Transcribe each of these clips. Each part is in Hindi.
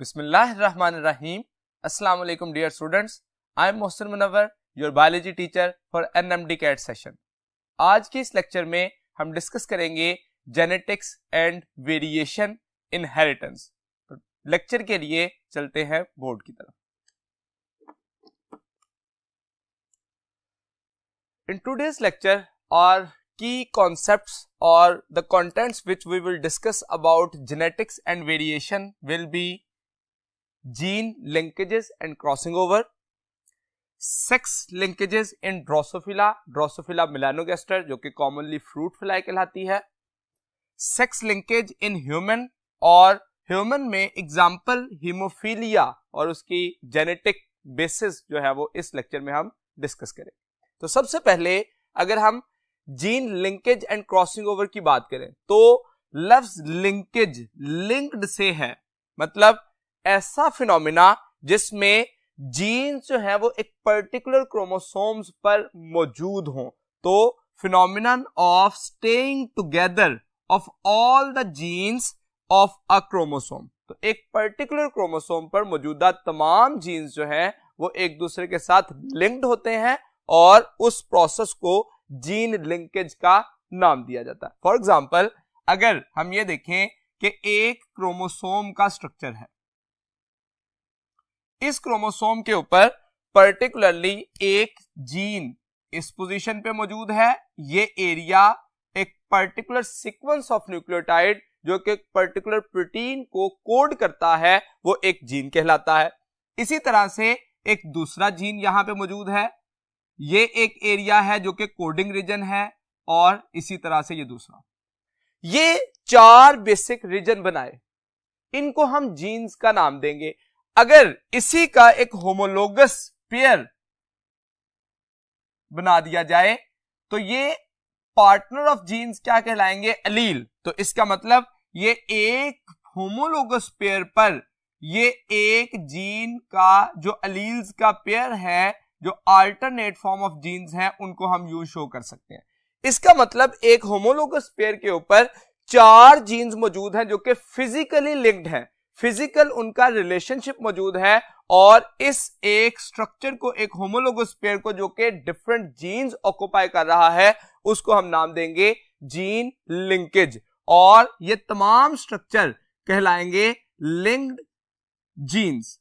Bismillahirrahmanirrahim. Assalamu alaikum dear students. I am Mohsin Munawwar, your biology teacher for NMD CAT session. आज के इस लेक्चर में हम डिस्कस करेंगे जेनेटिक्स एंड वेरिएशन इनहेरिटेंस. तो लेक्चर के लिए चलते हैं बोर्ड की तरफ. In today's lecture, our key concepts or the contents which we will discuss about genetics and variation will be gene linkages and crossing over, sex linkages in Drosophila, Drosophila melanogaster जो कि commonly fruit fly कहलाती है, sex linkage in human और human में example hemophilia और उसकी genetic basis जो है वो इस लेक्चर में हम डिस्कस करें. तो सबसे पहले अगर हम gene linkage and crossing over की बात करें तो लफ्ज लिंकेज लिंक्ड से है, मतलब ऐसा फिनोमिना जिसमें जीन्स जो है वो एक पर्टिकुलर क्रोमोसोम्स पर मौजूद हों. तो phenomenon of staying together of all the jeans of a chromosome. तो एक पर्टिकुलर क्रोमोसोम पर मौजूदा तमाम जीन्स जो है वो एक दूसरे के साथ लिंक्ड होते हैं और उस प्रोसेस को जीन लिंकेज का नाम दिया जाता है. फॉर एग्जाम्पल अगर हम ये देखें कि एक क्रोमोसोम का स्ट्रक्चर है, इस क्रोमोसोम के ऊपर पर्टिकुलरली एक जीन इस पोजीशन पे मौजूद है, ये एरिया एक पर्टिकुलर सीक्वेंस ऑफ न्यूक्लियोटाइड जो कि पर्टिकुलर प्रोटीन को कोड करता है वो एक जीन कहलाता है. इसी तरह से एक दूसरा जीन यहां पे मौजूद है, ये एक एरिया है जो कि कोडिंग रीजन है और इसी तरह से ये दूसरा. ये चार बेसिक रीजन बनाए, इनको हम जीन्स का नाम देंगे. अगर इसी का एक होमोलोगस पेयर बना दिया जाए तो ये पार्टनर ऑफ जीन्स क्या कहलाएंगे? एलील. तो इसका मतलब ये एक होमोलोगस पेयर पर ये एक जीन का जो एलील्स का पेयर है, जो अल्टरनेट फॉर्म ऑफ जीन्स हैं, उनको हम यूज शो कर सकते हैं. इसका मतलब एक होमोलोगस पेयर के ऊपर चार जीन्स मौजूद हैं जो कि फिजिकली लिंक्ड हैं, फिजिकल उनका रिलेशनशिप मौजूद है और इस एक स्ट्रक्चर को, एक होमोलोगस पेयर को जो कि डिफरेंट जीन्स ऑक्युपाई कर रहा है, उसको हम नाम देंगे जीन लिंकेज. और ये तमाम स्ट्रक्चर कहलाएंगे लिंक्ड जीन्स.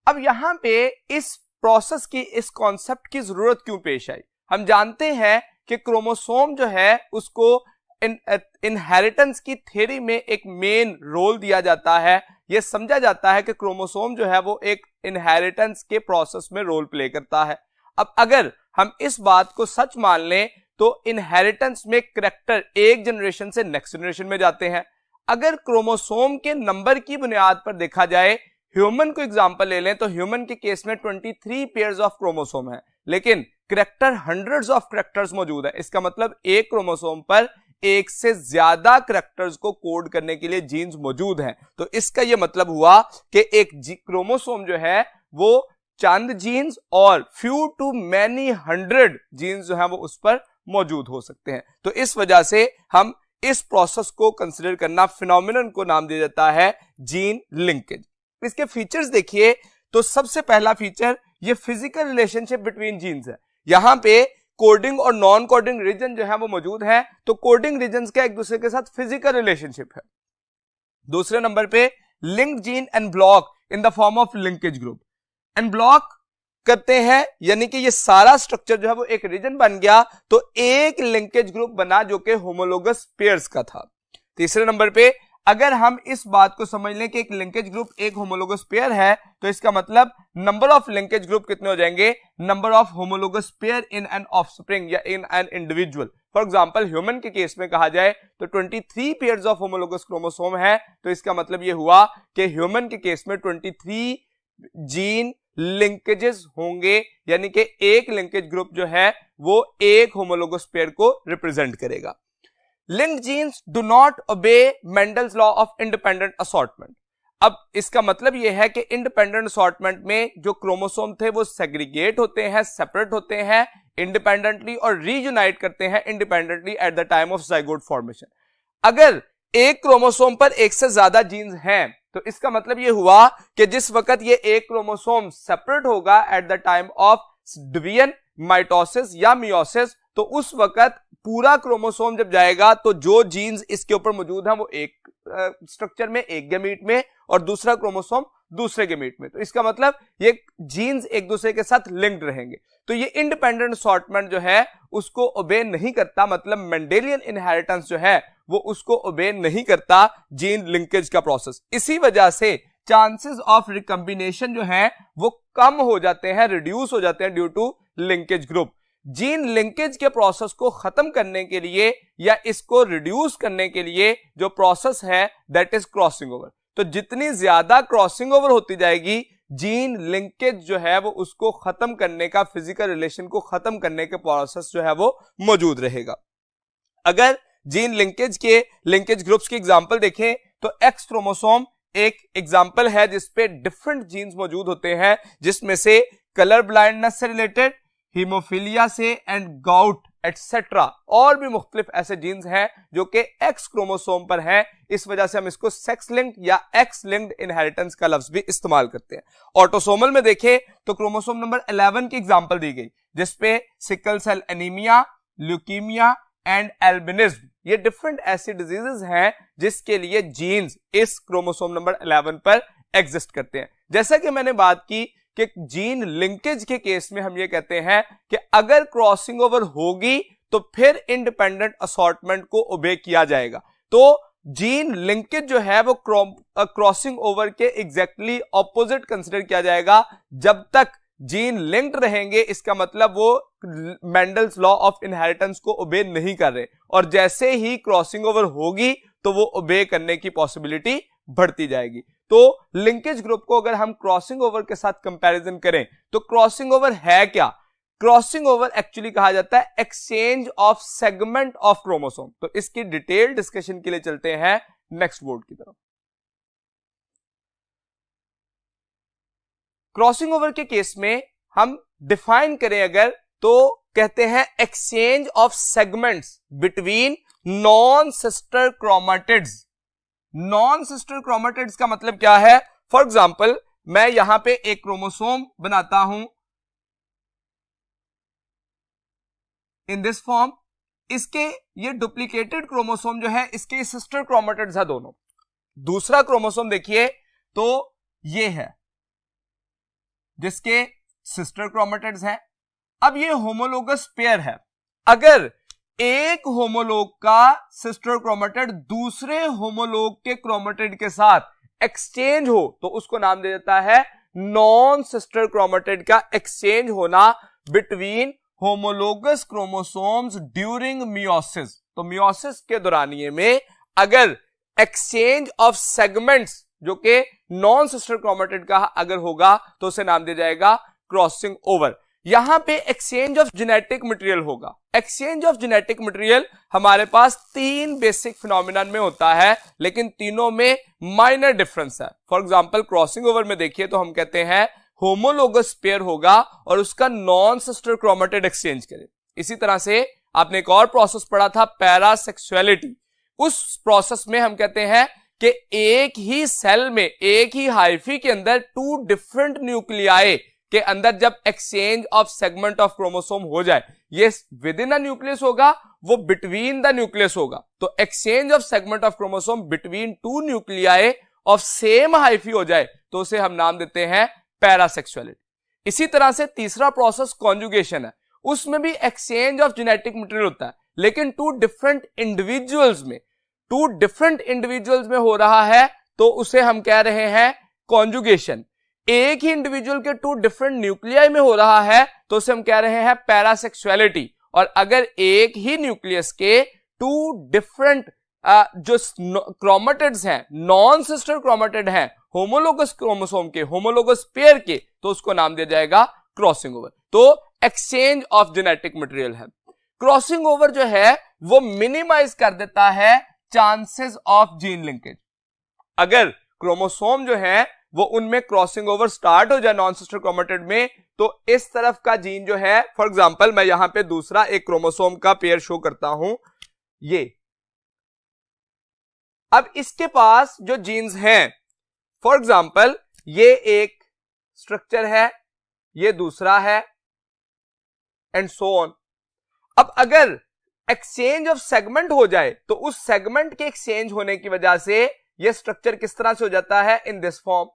अब यहां पे इस प्रोसेस की, इस कॉन्सेप्ट की जरूरत क्यों पेश आई? हम जानते हैं कि क्रोमोसोम जो है उसको इनहेरिटेंस की थ्योरी में एक मेन रोल दिया जाता है. यह समझा जाता है कि क्रोमोसोम जो है वो एक इनहेरिटेंस के प्रोसेस में रोल प्ले करता है. अब अगर हम इस बात को सच मान लें तो इनहेरिटेंस में करैक्टर एक जनरेशन से नेक्स्ट जनरेशन में जाते हैं. अगर क्रोमोसोम के नंबर की बुनियाद पर देखा जाए, ह्यूमन को एग्जांपल ले लें तो ह्यूमन के केस में 23 पेयर्स ऑफ क्रोमोसोम है, लेकिन करैक्टर हंड्रेड्स ऑफ करैक्टर्स मौजूद है. इसका मतलब एक क्रोमोसोम पर एक से ज्यादा करैक्टर्स को कोड करने के लिए जीन्स मौजूद हैं. तो इसका यह मतलब हुआ कि एक क्रोमोसोम जो है वो चंद जीन्स और few to many hundred genes जो है वो उस पर मौजूद हो सकते हैं. तो इस वजह से हम इस प्रोसेस को कंसिडर करना, फिनोमिनन को नाम दिया जाता है जीन लिंकेज. इसके फीचर्स देखिए तो सबसे पहला फीचर ये फिजिकल रिलेशनशिप बिटवीन जीन्स है. यहां पे कोडिंग और नॉन कोडिंग रीजन जो है वो मौजूद है, तो कोडिंग रीजन्स का एक दूसरे के साथ फिजिकल रिलेशनशिप है. दूसरे नंबर पे linked gene and block in the form of linkage group. And block करते हैं यानी कि ये सारा स्ट्रक्चर जो है वो एक रीजन बन गया, तो एक लिंकेज ग्रुप बना जो कि होमोलोगस पेयर्स का था. तीसरे नंबर पे अगर हम इस बात को समझ लें कि एक लिंकेज ग्रुप एक होमोलोगस पेयर है, तो इसका मतलब नंबर ऑफ लिंकेज ग्रुप कितने हो जाएंगे? Number of homologous pair in an offspring या in an individual. For example human के केस में कहा जाए तो 23 पेयर्स ऑफ होमोलोगस क्रोमोसोम है, तो इसका मतलब यह हुआ कि ह्यूमन के केस में 23 जीन लिंकेजेस होंगे, यानी कि एक लिंकेज ग्रुप जो है वो एक होमोलोगस पेयर को रिप्रेजेंट करेगा. Linked genes do not obey Mendel's law of independent assortment. अब इसका मतलब यह है कि इंडिपेंडेंट असॉर्टमेंट में जो क्रोमोसोम थे वो सेग्रीगेट होते हैं, सेपरेट होते हैं इंडिपेंडेंटली और रीयूनाइट करते हैं independently at the time of zygote formation. अगर एक क्रोमोसोम पर एक से ज्यादा जीन्स हैं तो इसका मतलब ये हुआ कि जिस वक्त ये एक क्रोमोसोम सेपरेट होगा at the time of division, mitosis या मियोसिस, तो उस वक्त पूरा क्रोमोसोम जब जाएगा तो जो जीन्स इसके ऊपर मौजूद हैं वो एक स्ट्रक्चर में, एक गैमीट में, और दूसरा क्रोमोसोम दूसरे गैमीट में। तो इसका मतलब ये जीन्स एक दूसरे के साथ लिंक्ड रहेंगे। तो ये इंडिपेंडेंट असॉर्टमेंट जो है उसको ओबे नहीं करता, मतलब मेंडेलियन इनहेरिटेंस जो है वो उसको ओबे नहीं करता जीन लिंकेज का प्रोसेस। इसी वजह से चांसेस ऑफ रिकम्बिनेशन जो है वो कम हो जाते हैं, रिड्यूस हो जाते हैं due to linkage group. Gene linkage के प्रोसेस को खत्म करने के लिए या इसको रिड्यूस करने के लिए जो प्रोसेस है दैट इज क्रॉसिंग ओवर। तो जितनी ज्यादा क्रॉसिंग ओवर होती जाएगी, जीन लिंकेज जो है वो उसको खत्म करने का, फिजिकल रिलेशन को खत्म करने के प्रोसेस जो है वो मौजूद रहेगा। अगर जीन लिंकेज ग्रुप्स की एग्जांपल देखें तो एक्स क्रोमोसोम एक एग्जांपल है जिसपे डिफरेंट जीन्स मौजूद होते हैं, जिसमें से कलर ब्लाइंडनेस से रिलेटेड, हीमोफीलिया से एंड गाउट एटसेट्रा, और भी मुख्तलिफ ऐसे जीन्स हैं जो कि एक्स क्रोमोसोम पर हैं। इस वजह से हम इसको सेक्स लिंक्ड या एक्स लिंक्ड इनहेरिटेंस का लफ्ज भी इस्तेमाल करते हैं। ऑटोसोमल में देखें तो क्रोमोसोम नंबर 11 की एग्जांपल दी गई, जिसपे sickle cell anaemia, leukaemia and albinism, ये डिफरेंट ऐसी डिजीजेस हैं जिसके लिए जीन्स इस क्रोमोसोम नंबर 11 पर एग्जिस्ट करते हैं। जैसा कि मैंने बात की कि जीन लिंकेज के केस में हम ये कहते हैं कि अगर क्रॉसिंग ओवर होगी तो फिर इंडिपेंडेंट असॉर्टमेंट को ओबे किया जाएगा। तो जीन लिंकेज जो है वो क्रॉसिंग ओवर के एग्जैक्टली ऑपोजिट कंसिडर किया जाएगा। जब तक जीन लिंक्ड रहेंगे इसका मतलब वो मेंडल्स लॉ ऑफ इनहेरिटेंस को ओबे नहीं कर रहे, और जैसे ही क्रॉसिंग ओवर होगी तो वो ओबे करने की पॉसिबिलिटी बढ़ती जाएगी। तो लिंकेज ग्रुप को अगर हम क्रॉसिंग ओवर के साथ कंपैरिजन करें तो क्रॉसिंग ओवर है क्या? क्रॉसिंग ओवर एक्चुअली कहा जाता है exchange of segment of chromosome. तो इसकी डिटेल डिस्कशन के लिए चलते हैं नेक्स्ट बोर्ड की तरफ। क्रॉसिंग ओवर के केस में हम डिफाइन करें अगर, तो कहते हैं exchange of segments between non sister chromatids. Non sister chromatids का मतलब क्या है? फॉर एग्जाम्पल मैं यहां पे एक क्रोमोसोम बनाता हूं इन दिस फॉर्म, इसके ये डुप्लीकेटेड क्रोमोसोम जो है इसके सिस्टर क्रोमेटिड्स है दोनों। दूसरा क्रोमोसोम देखिए तो ये है जिसके सिस्टर क्रोमेटिड्स हैं। अब ये होमोलोगस पेयर है। अगर एक होमोलोग का सिस्टर क्रोमेटिड दूसरे होमोलोग के क्रोमेटिड के साथ एक्सचेंज हो तो उसको नाम दे देता है नॉन सिस्टर क्रोमेटिड का एक्सचेंज होना between homologous chromosomes during meiosis. तो मियोसिस के दौरानिए में अगर एक्सचेंज ऑफ सेगमेंट्स जो कि नॉन सिस्टर क्रोमेटिड का अगर होगा तो उसे नाम दिया जाएगा क्रॉसिंग ओवर। यहां पे एक्सचेंज ऑफ जेनेटिक मटेरियल होगा। एक्सचेंज ऑफ जेनेटिक मटेरियल हमारे पास 3 बेसिक फिनोमिनन में होता है, लेकिन तीनों में माइनर डिफरेंस है। फॉर एग्जांपल क्रॉसिंग ओवर में देखिए तो हम कहते हैं होमोलोगस पेयर होगा और उसका नॉन सिस्टर क्रोमेटिड एक्सचेंज करे। इसी तरह से आपने एक और प्रोसेस पढ़ा था पैरासेक्सुअलिटी। उस प्रोसेस में हम कहते हैं कि एक ही सेल में, एक ही हाइफी के अंदर 2 डिफरेंट न्यूक्लियाई के अंदर जब exchange of segment of chromosome हो जाए, ये विद इन अ न्यूक्लियस होगा, वो बिटवीन द न्यूक्लियस होगा। तो exchange of segment of chromosome between 2 nuclei of same hyphae हो जाए तो उसे हम नाम देते हैं पैरासेक्सुअलिटी। इसी तरह से तीसरा प्रोसेस कॉन्जुगेशन है। उसमें भी एक्सचेंज ऑफ जेनेटिक मटेरियल होता है, लेकिन 2 डिफरेंट इंडिविजुअल्स में हो रहा है तो उसे हम कह रहे हैं कॉन्जुगेशन। एक ही इंडिविजुअल के 2 डिफरेंट न्यूक्लियाई में हो रहा है तो उसे हम कह रहे हैं पैरासेक्सुअलिटी। और अगर एक ही न्यूक्लियस के 2 डिफरेंट जो क्रोमेटिड्स हैं, नॉन सिस्टर क्रोमेटिड हैं, होमोलोगस क्रोमोसोम के, होमोलोगस पेयर के, तो उसको नाम दिया जाएगा क्रॉसिंग ओवर। तो एक्सचेंज ऑफ जेनेटिक मटेरियल है। क्रॉसिंग ओवर जो है वो मिनिमाइज कर देता है चांसेस ऑफ जीन लिंकेज। अगर क्रोमोसोम जो है वो उनमें क्रॉसिंग ओवर स्टार्ट हो जाए नॉन सिस्टर क्रोमेटिड में, तो इस तरफ का जीन जो है, फॉर एग्जांपल मैं यहां पे दूसरा एक क्रोमोसोम का पेयर शो करता हूं, ये। अब इसके पास जो जीन्स हैं फॉर एग्जाम्पल ये एक स्ट्रक्चर है, ये दूसरा है, एंड सो ऑन। अब अगर एक्सचेंज ऑफ सेगमेंट हो जाए तो उस सेगमेंट के एक्सचेंज होने की वजह से ये स्ट्रक्चर किस तरह से हो जाता है, इन दिस फॉर्म।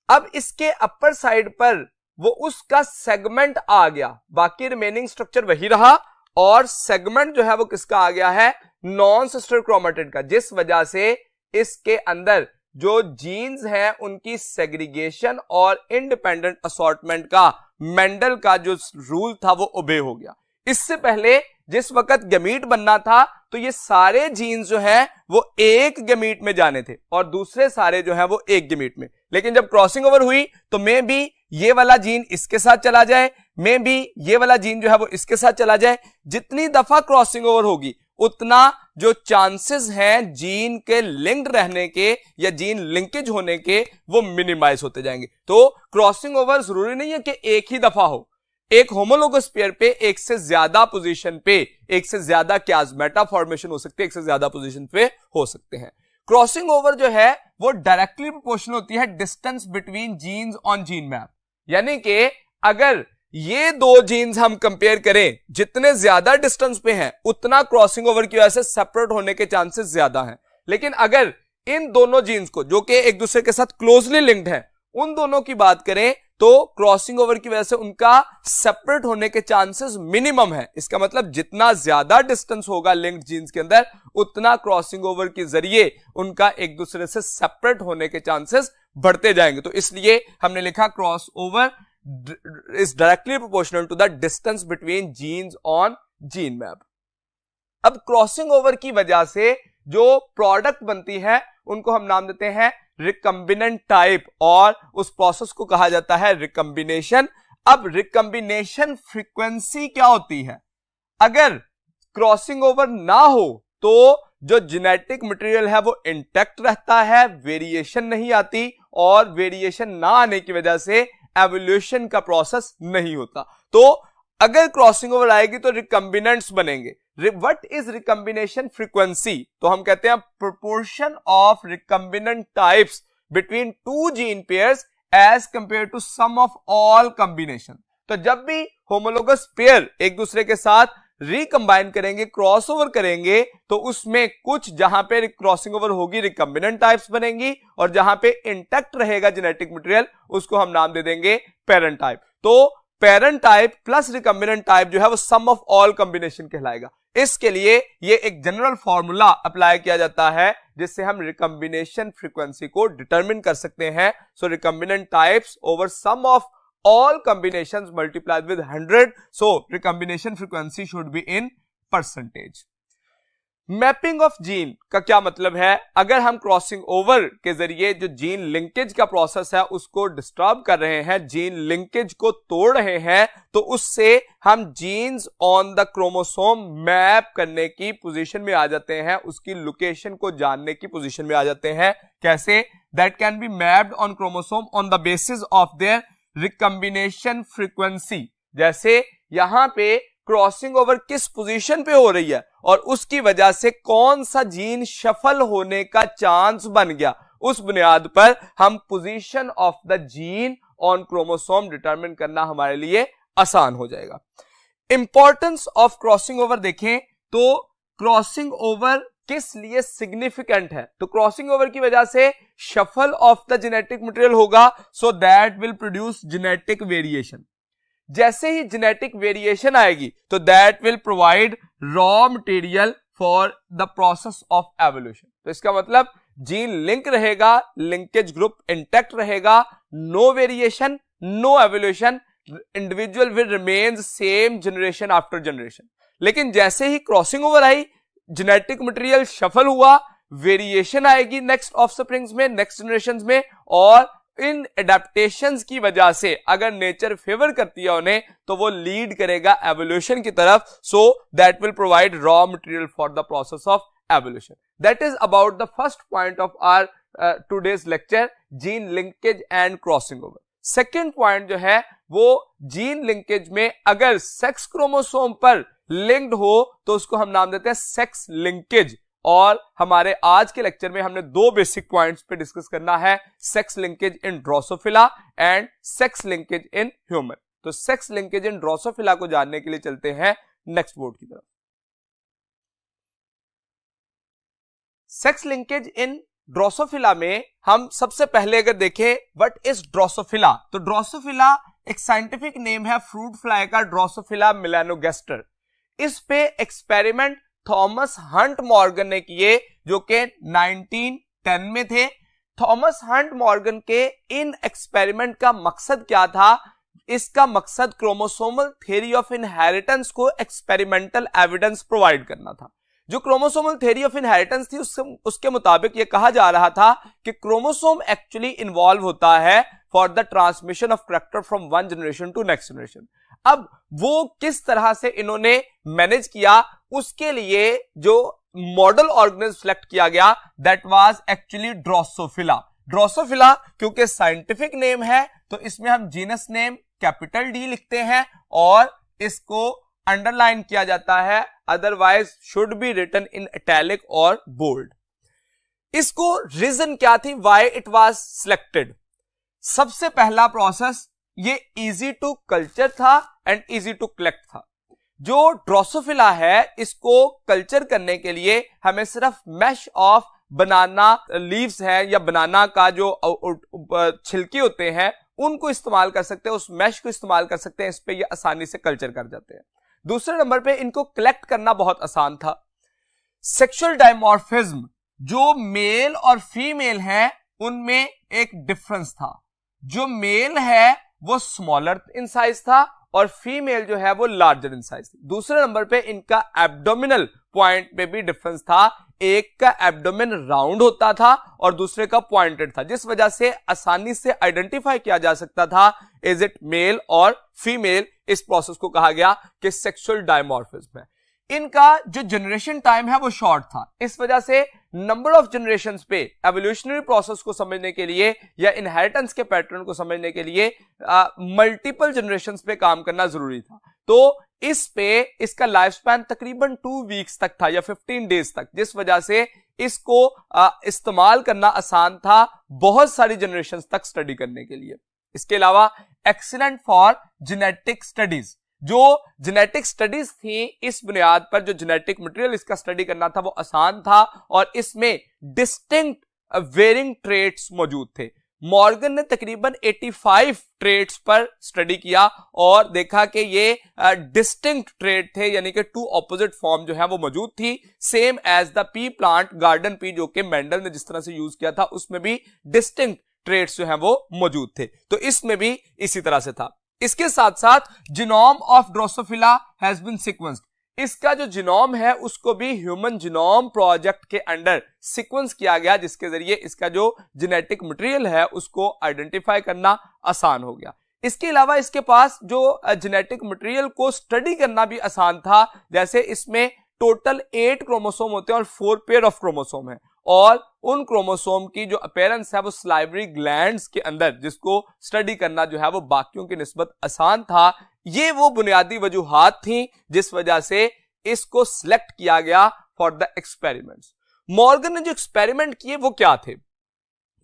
अब इसके अपर साइड पर वो उसका सेगमेंट आ गया, बाकी रिमेनिंग स्ट्रक्चर वही रहा और सेगमेंट जो है वो किसका आ गया है, नॉन सिस्टर क्रोमेटिड का, जिस वजह से इसके अंदर जो जीन्स हैं उनकी सेग्रीगेशन और इंडिपेंडेंट असॉर्टमेंट का मेंडल का जो रूल था वो ओबे हो गया। इससे पहले जिस वक्त गमीट बनना था तो ये सारे जीन्स जो है वो एक गमीट में जाने थे और दूसरे सारे जो है वो एक गमीट में, लेकिन जब क्रॉसिंग ओवर हुई तो मे बी ये वाला जीन इसके साथ चला जाए, मे बी ये वाला जीन जो है वो इसके साथ चला जाए। जितनी दफा क्रॉसिंग ओवर होगी उतना जो चांसेस हैं जीन के लिंक्ड रहने के या जीन लिंकेज होने के वो मिनिमाइज होते जाएंगे। तो क्रॉसिंग ओवर जरूरी नहीं है कि एक ही दफा हो, एक होमोलोगस पेयर पे एक से ज्यादा पोजीशन पे एक से ज्यादा क्याज़मेटा फॉर्मेशन हो सकते हैं, एक से ज्यादा पोजीशन पे हो सकते हैं। क्रॉसिंग ओवर जो है वो डायरेक्टली प्रोपोर्शनल होती है distance between genes on gene map, यानी कि अगर ये दो जीन्स हम कंपेयर करें, जितने ज्यादा डिस्टेंस पे हैं उतना क्रॉसिंग ओवर की वजह से सेपरेट होने के चांसेस ज्यादा हैं। लेकिन अगर इन दोनों जीन्स को जो कि एक दूसरे के साथ क्लोजली लिंक्ड हैं, उन दोनों की बात करें तो क्रॉसिंग ओवर की वजह से उनका सेपरेट होने के चांसेस मिनिमम है। इसका मतलब जितना ज्यादा डिस्टेंस होगा लिंक्ड जीन्स के अंदर उतना क्रॉसिंग ओवर के जरिए उनका एक दूसरे से सेपरेट होने के चांसेस बढ़ते जाएंगे। तो इसलिए हमने लिखा cross over is directly proportional to the distance between genes on gene map। अब क्रॉसिंग ओवर की वजह से जो प्रोडक्ट बनती है उनको हम नाम देते हैं रिकम्बिनेंट टाइप और उस प्रोसेस को कहा जाता है रिकम्बिनेशन। अब रिकम्बिनेशन फ्रीक्वेंसी क्या होती है? अगर क्रॉसिंग ओवर ना हो तो जो जेनेटिक मटेरियल है वो इंटैक्ट रहता है, वेरिएशन नहीं आती और वेरिएशन ना आने की वजह से एवोल्यूशन का प्रोसेस नहीं होता। तो अगर क्रॉसिंग ओवर आएगी तो रिकम्बिनेंट्स बनेंगे। What is recombination frequency? तो हम कहते हैं proportion of recombinant types between two gene pairs as compare to sum of all combination. तो जब भी होमोलोगस पेयर एक दूसरे के साथ रिकंबाइन करेंगे, क्रॉसओवर करेंगे, तो उसमें कुछ जहां पे क्रॉसिंग ओवर होगी रिकम्बिनेंट टाइप्स बनेंगी और जहां पे इंटैक्ट रहेगा जेनेटिक मटेरियल उसको हम नाम दे देंगे पेरेंट टाइप। तो parent type plus recombinant type जो है वो सम ऑफ ऑल कॉम्बिनेशन कहलाएगा। इसके लिए ये एक जनरल फॉर्मूला अप्लाई किया जाता है जिससे हम रिकम्बिनेशन फ्रीक्वेंसी को डिटरमिन कर सकते हैं। So recombinant types over sum of all combinations multiplied with 100, so recombination frequency should be in percentage। Mapping of gene का क्या मतलब है? अगर हम क्रॉसिंग ओवर के जरिए जो जीन लिंकेज का प्रोसेस है उसको डिस्टर्ब कर रहे हैं, जीन लिंकेज को तोड़ रहे हैं, तो उससे हम genes on the chromosome map करने की पोजीशन में आ जाते हैं, उसकी लोकेशन को जानने की पोजीशन में आ जाते हैं। कैसे? That can be mapped on chromosome on the basis of their recombination frequency. जैसे यहां पे क्रॉसिंग ओवर किस पोजीशन पे हो रही है और उसकी वजह से कौन सा जीन शफल होने का चांस बन गया, उस बुनियाद पर हम position of the gene on chromosome determine करना हमारे लिए आसान हो जाएगा। इंपॉर्टेंस ऑफ क्रॉसिंग ओवर देखें तो क्रॉसिंग ओवर किस लिए सिग्निफिकेंट है? तो क्रॉसिंग ओवर की वजह से shuffle of the genetic material होगा, so that will produce genetic variation. जैसे ही जेनेटिक वेरिएशन आएगी तो that will provide raw material for the process of evolution. तो इसका मतलब जीन लिंक रहेगा, लिंकेज ग्रुप इंटैक्ट रहेगा, no variation, no evolution, individual will remain same generation after generation. लेकिन जैसे ही क्रॉसिंग ओवर आई, जेनेटिक मटेरियल शफल हुआ, वेरिएशन आएगी नेक्स्ट ऑफस्प्रिंग्स में, नेक्स्ट जनरेशंस में, और इन एडेप्टेशंस की वजह से अगर नेचर फेवर करती है उन्हें तो वो लीड करेगा एवोल्यूशन की तरफ। So that will provide raw material for the process of evolution. That is about the first point of our today's lecture, gene linkage and crossing over. Second point जो है वो जीन लिंकेज में अगर सेक्स क्रोमोसोम पर लिंक्ड हो तो उसको हम नाम देते हैं सेक्स लिंकेज, और हमारे आज के लेक्चर में हमने दो बेसिक पॉइंट्स पे डिस्कस करना है, sex linkage in Drosophila and sex linkage in human. तो सेक्स लिंकेज इन ड्रोसोफिला को जानने के लिए चलते हैं नेक्स्ट बोर्ड की तरफ। सेक्स लिंकेज इन ड्रोसोफिला में हम सबसे पहले अगर देखें व्हाट इज ड्रोसोफिला, तो ड्रोसोफिला एक साइंटिफिक नेम है फ्रूट फ्लाई का, ड्रोसोफिला मेलानोगैस्टर। इस पे एक्सपेरिमेंट थॉमस हंट मॉर्गन ने किए जो कि 1910 में थे। थॉमस हंट मॉर्गन के इन एक्सपेरिमेंट का मकसद क्या था? इसका मकसद क्रोमोसोमल थ्योरी ऑफ इनहेरिटेंस को एक्सपेरिमेंटल एविडेंस प्रोवाइड करना था। जो क्रोमोसोमल थ्योरी ऑफ इनहेरिटेंस थी उसके मुताबिक यह कहा जा रहा था कि क्रोमोसोम एक्चुअली इन्वॉल्व होता है for the transmission of character from one generation to next generation. अब वो किस तरह से इन्होंने मैनेज किया, उसके लिए जो मॉडल ऑर्गेनिज्म सिलेक्ट किया गया that was actually Drosophila. Drosophila क्योंकि साइंटिफिक नेम है तो इसमें हम जीनस नेम कैपिटल डी लिखते हैं और इसको अंडरलाइन किया जाता है, otherwise should be written in italic और बोल्ड। इसको रीजन क्या थी व्हाई इट वाज सिलेक्टेड? सबसे पहला प्रोसेस ये इजी टू कल्चर था एंड इजी टू कलेक्ट था। जो ड्रोसोफिला है इसको कल्चर करने के लिए हमें सिर्फ मैश ऑफ बनाना लीव्स है या बनाना का जो छिलके होते हैं उनको इस्तेमाल कर सकते हैं, उस मैश को इस्तेमाल कर सकते हैं, इस पे ये आसानी से कल्चर कर जाते हैं। दूसरे नंबर पे इनको कलेक्ट करना बहुत आसान था। सेक्सुअल डायमॉर्फिज्म, जो मेल और फीमेल है उनमें एक डिफरेंस था। जो मेल है वो स्मॉलर इन साइज था और फीमेल जो है वो लार्जर इन साइज थी। दूसरे नंबर पे इनका एब्डोमिनल पॉइंट पे भी डिफरेंस था, एक का एब्डोमेन राउंड होता था और दूसरे का पॉइंटेड था, जिस वजह से आसानी से आइडेंटिफाई किया जा सकता था इज इट मेल और फीमेल। इस प्रोसेस को कहा गया कि सेक्सुअल डायमॉर्फिज्म है। इनका जो जनरेशन टाइम है वो शॉर्ट था, इस वजह से नंबर ऑफ जनरेशंस पे एवोल्यूशनरी प्रोसेस को समझने के लिए या इनहेरिटेंस के पैटर्न को समझने के लिए मल्टीपल जनरेशंस पे काम करना जरूरी था। तो इस पे इसका लाइफ स्पैन तकरीबन 2 वीक्स तक था या 15 डेज तक, जिस वजह से इसको इस्तेमाल करना आसान था बहुत सारी जनरेशंस तक स्टडी करने के लिए। इसके अलावा एक्सीलेंट फॉर जेनेटिक स्टडीज, जो जेनेटिक स्टडीज थी इस बुनियाद पर जो जेनेटिक मटेरियल इसका स्टडी करना था वो आसान था और इसमें डिस्टिंक्ट वेरिंग ट्रेट्स मौजूद थे। मॉर्गन ने तकरीबन 85 ट्रेट्स पर स्टडी किया और देखा कि ये डिस्टिंक्ट ट्रेट थे, यानी कि 2 ऑपोजिट फॉर्म जो है वो मौजूद थी, same as the pea plant, garden pea जो कि मेंडल ने जिस तरह से यूज किया था उसमें भी डिस्टिंक्ट ट्रेट्स जो है वो मौजूद थे। तो इसमें भी इसी तरह से था। इसके साथ साथ genome of Drosophila has been sequenced. इसका जो जीनोम है उसको भी ह्यूमन जीनोम प्रोजेक्ट के अंडर सीक्वेंस किया गया, जिसके जरिए इसका जो जेनेटिक मटेरियल है उसको आइडेंटिफाई करना आसान हो गया। इसके अलावा इसके पास जो जेनेटिक मटेरियल को स्टडी करना भी आसान था, जैसे इसमें टोटल 8 क्रोमोसोम होते हैं और 4 पेयर ऑफ क्रोमोसोम है और उन क्रोमोसोम की जो अपीयरेंस है वो सलाइवरी ग्लैंड्स के अंदर, जिसको स्टडी करना जो है वो बाकियों की निस्बत आसान था। ये वो बुनियादी वजूहात थी जिस वजह से इसको सिलेक्ट किया गया फॉर द एक्सपेरिमेंट्स। मॉर्गन ने जो एक्सपेरिमेंट किए वो क्या थे?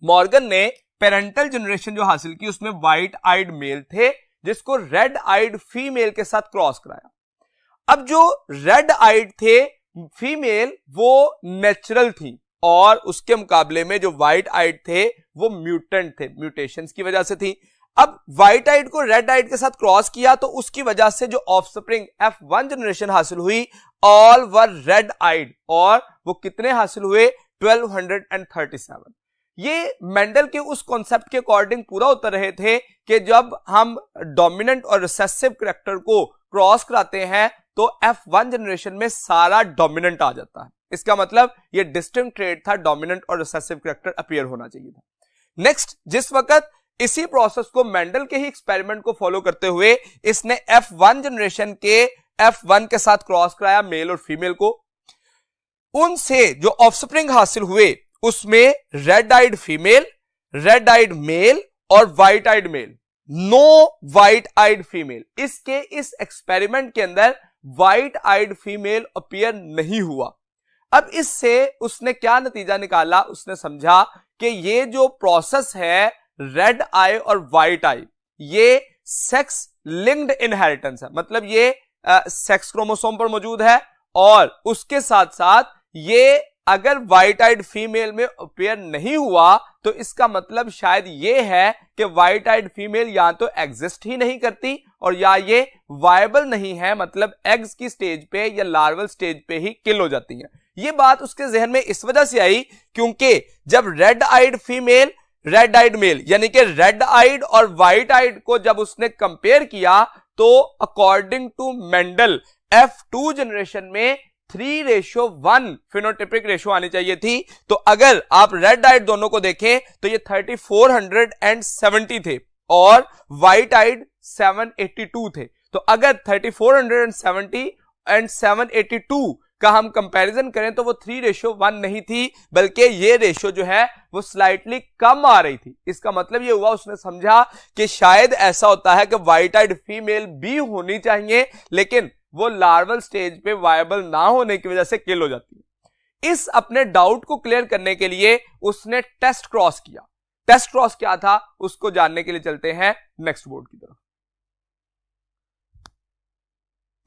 मॉर्गन ने पेरेंटल जनरेशन जो हासिल की उसमें व्हाइट आइड मेल थे जिसको रेड आइड फीमेल के साथ क्रॉस कराया। अब जो रेड आइड थे फीमेल वो नेचुरल थी और उसके मुकाबले में जो व्हाइट आइड थे वो म्यूटेंट थे, म्यूटेशंस की वजह से थी। अब व्हाइट आइड को रेड आइड के साथ क्रॉस किया तो उसकी वजह से जो ऑफस्प्रिंग F1 जनरेशन हासिल हुई ऑल वर रेड आइड, और वो कितने हासिल हुए? 1237। ये मेंडल के उस कॉन्सेप्ट के अकॉर्डिंग पूरा होते रहे थे कि जब हम डोमिनेंट और रिसेसिव कैरेक्टर को क्रॉस कराते हैं तो F1 जनरेशन में सारा डोमिनेंट आ जाता है। इसका मतलब ये डिस्टिंक्ट ट्रेट था, डोमिनेंट और रिसेसिव कैरेक्टर अपीयर होना चाहिए था। नेक्स्ट, जिस वक्त इसी प्रोसेस को मेंडल के ही एक्सपेरिमेंट को फॉलो करते हुए इसने F1 जनरेशन के F1 के साथ क्रॉस कराया मेल और फीमेल को, उनसे जो ऑफस्प्रिंग हासिल हुए उसमें red eyed female, red eyed male और white eyed male, no white eyed female. इस एक्सपेरिमेंट के अंदर व्हाइट आइड फीमेल अपीयर नहीं हुआ। अब इससे उसने क्या नतीजा निकाला, उसने समझा कि ये जो प्रोसेस है रेड आई और व्हाइट आई, ये सेक्स लिंक्ड इनहेरिटेंस है, मतलब ये सेक्स क्रोमोसोम पर मौजूद है और उसके साथ साथ ये अगर व्हाइट आइड फीमेल में अपीयर नहीं हुआ तो इसका मतलब शायद ये है कि व्हाइट आइड फीमेल या तो एग्जिस्ट ही नहीं करती और या ये वायबल नहीं है, मतलब एग्स की स्टेज पे या लार्वल स्टेज पे ही किल हो जाती हैं। ये बात उसके जहन में इस वजह से आई क्योंकि जब red eyed female red eyed male यानी कि रेड आइड और व्हाइट आइड को जब उसने कंपेयर किया तो according to Mendel F2 generation में 3:1 फिनोटिपिक रेशियो आनी चाहिए थी। तो अगर आप रेड आइड दोनों को देखें तो ये 3470 थे और व्हाइट आइड 782 थे। तो अगर 3470 एंड 782 का हम कंपैरिजन करें तो वो 3:1 नहीं थी, बल्कि ये रेशियो जो है वो स्लाइटली कम आ रही थी। इसका मतलब ये हुआ उसने समझा कि शायद ऐसा होता है कि व्हाइट आइड फीमेल भी होनी चाहिए लेकिन वो लार्वल स्टेज पे वायबल ना होने की वजह से किल हो जाती है। इस अपने डाउट को क्लियर करने के लिए उसने टेस्ट क्रॉस किया। टेस्ट क्रॉस क्या था उसको जानने के लिए चलते हैं नेक्स्ट बोर्ड की तरफ।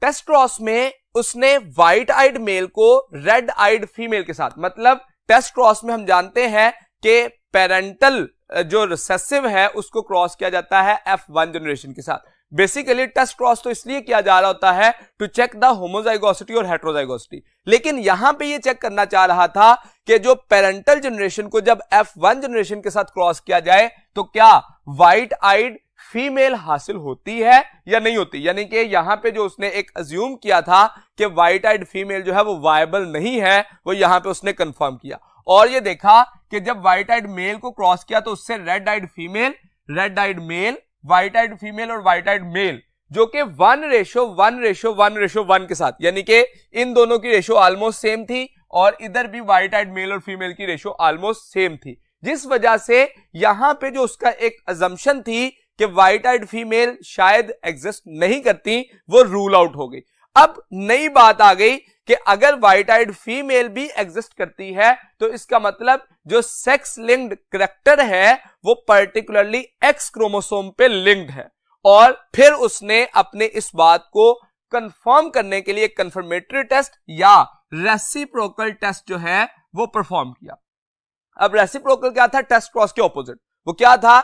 टेस्ट क्रॉस में उसने व्हाइट आइड मेल को रेड आइड फीमेल के साथ, मतलब टेस्ट क्रॉस में हम जानते हैं कि पेरेंटल जो रिसेसिव है उसको क्रॉस किया जाता है F1 जनरेशन के साथ। बेसिकली टेस्ट क्रॉस तो इसलिए किया जा रहा होता है टू चेक द होमोजाइगोसिटी और हेट्रोजाइगोसिटी, लेकिन यहां पे ये चेक करना चाह रहा था कि जो पेरेंटल जनरेशन को जब F1 जनरेशन के साथ क्रॉस किया जाए तो क्या व्हाइट आइड फीमेल हासिल होती है या नहीं होती। यानी कि यहां पे जो उसने एक अज्यूम किया था कि व्हाइट आइड फीमेल जो है वो वायबल नहीं है, वो यहां पे उसने कंफर्म किया और ये देखा कि जब व्हाइट आइड मेल को क्रॉस किया तो उससे red eyed female, red eyed male, white eyed female और व्हाइट आइड मेल जो कि 1:1:1:1 के साथ, यानी कि इन दोनों की रेशियो ऑलमोस्ट सेम थी और इधर भी व्हाइट आइड मेल और फीमेल की रेशियो ऑलमोस्ट सेम थी, जिस वजह से यहां पे जो उसका एक अजम्पशन थी कि व्हाइट आइड फीमेल शायद एग्जिस्ट नहीं करती वो रूल आउट हो गई। अब नई बात आ गई कि अगर व्हाइट आइड फीमेल भी एग्जिस्ट करती है तो इसका मतलब जो सेक्स लिंक्ड करैक्टर है वो पर्टिकुलरली एक्स क्रोमोसोम पे लिंक्ड है। और फिर उसने अपने इस बात को कंफर्म करने के लिए कंफर्मेटरी टेस्ट या रेसिप्रोकल टेस्ट जो है वो परफॉर्म किया। अब रेसिप्रोकल क्या था, टेस्ट क्रॉस के ऑपोजिट। वो क्या था,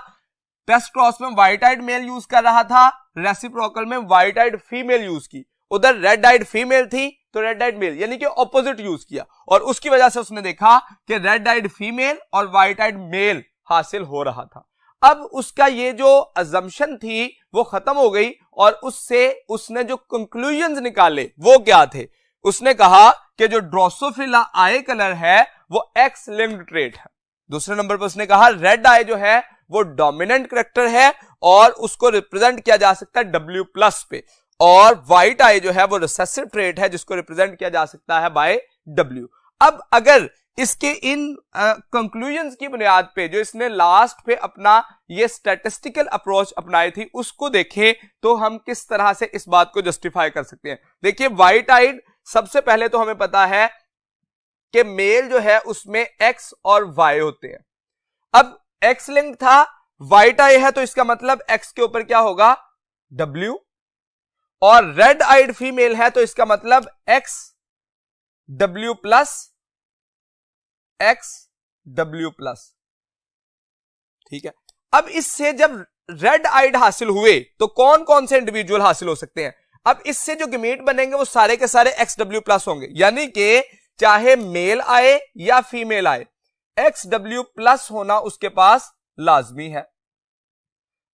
टेस्ट क्रॉस में व्हाइट आइड मेल यूज कर रहा था, रेसिप्रोकल में व्हाइट आइड फीमेल यूज की। उधर रेड आइड फीमेल थी तो रेड आइड मेल, यानी कि ऑपोजिट यूज किया और उसकी वजह से उसने देखा कि रेड आइड फीमेल और व्हाइट आइड मेल हासिल हो रहा था। अब उसका ये जो अजम्पशन थी वो खत्म हो गई और उससे उसने जो कंक्लूजन्स निकाले वो क्या थे। उसने कहा कि जो ड्रोसोफिला आई कलर है वो एक्स लिंक्ड ट्रेट है। दूसरे नंबर पर उसने कहा रेड आई जो है वो डोमिनेंट करैक्टर है और उसको रिप्रेजेंट किया जा सकता है W+ पे, और व्हाइट आई जो है वो रिसेसिव ट्रेट है जिसको रिप्रेजेंट किया जा सकता है बाय W। अब अगर इसके इन कंक्लूजन्स की बुनियाद पे जो इसने लास्ट पे अपना ये स्टैटिस्टिकल अप्रोच अपनाई थी उसको देखें तो हम किस तरह से इस बात को जस्टिफाई कर सकते हैं। देखिए व्हाइट आइड, सबसे पहले तो हमें पता है कि मेल जो है उसमें X और Y होते हैं। अब X लिंक था, व्हाइट आई है तो इसका मतलब X के ऊपर क्या होगा, W, और रेड आइड फीमेल है तो इसका मतलब XW+, XW+। ठीक है। अब इससे जब रेड आइड हासिल हुए तो कौन कौन से इंडिविजुअल हासिल हो सकते हैं। अब इससे जो गेमेट बनेंगे वो सारे के सारे XW+ होंगे, यानी कि चाहे मेल आए या फीमेल आए XW+ होना उसके पास लाजमी है।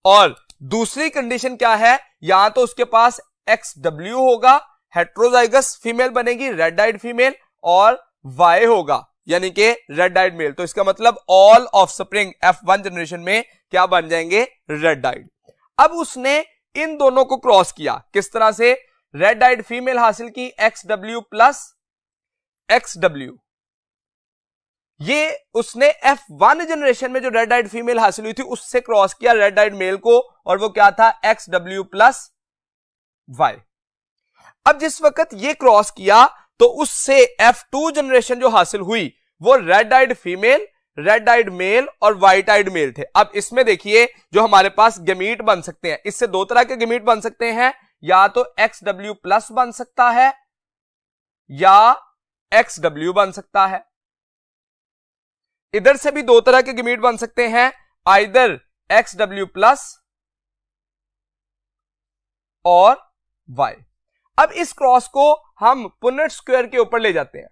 और दूसरी कंडीशन क्या है, यहां तो उसके पास XW होगा, हेट्रोजाइगस फीमेल बनेगी रेड आइड फीमेल, और Y होगा यानी कि रेड आइड मेल। तो इसका मतलब ऑल ऑफस्प्रिंग F1 जनरेशन में क्या बन जाएंगे, रेड आइड। अब उसने इन दोनों को क्रॉस किया, किस तरह से, रेड आइड फीमेल हासिल की XW+, XW। ये उसने F1 जनरेशन में जो रेड आइड फीमेल हासिल हुई थी उससे क्रॉस किया रेड आइड मेल को, और वो क्या था, XW+Y। अब जिस वक्त ये क्रॉस किया तो उससे F2 जनरेशन जो हासिल हुई वो red eyed female, red eyed male और व्हाइट आइड मेल थे। अब इसमें देखिए जो हमारे पास गमीट बन सकते हैं, इससे दो तरह के गमीट बन सकते हैं, या तो XW प्लस बन सकता है या XW बन सकता है। इधर से भी दो तरह के गमीट बन सकते हैं, आइदर XW प्लस और Y। अब इस क्रॉस को हम पुनेट स्क्वायर के ऊपर ले जाते हैं।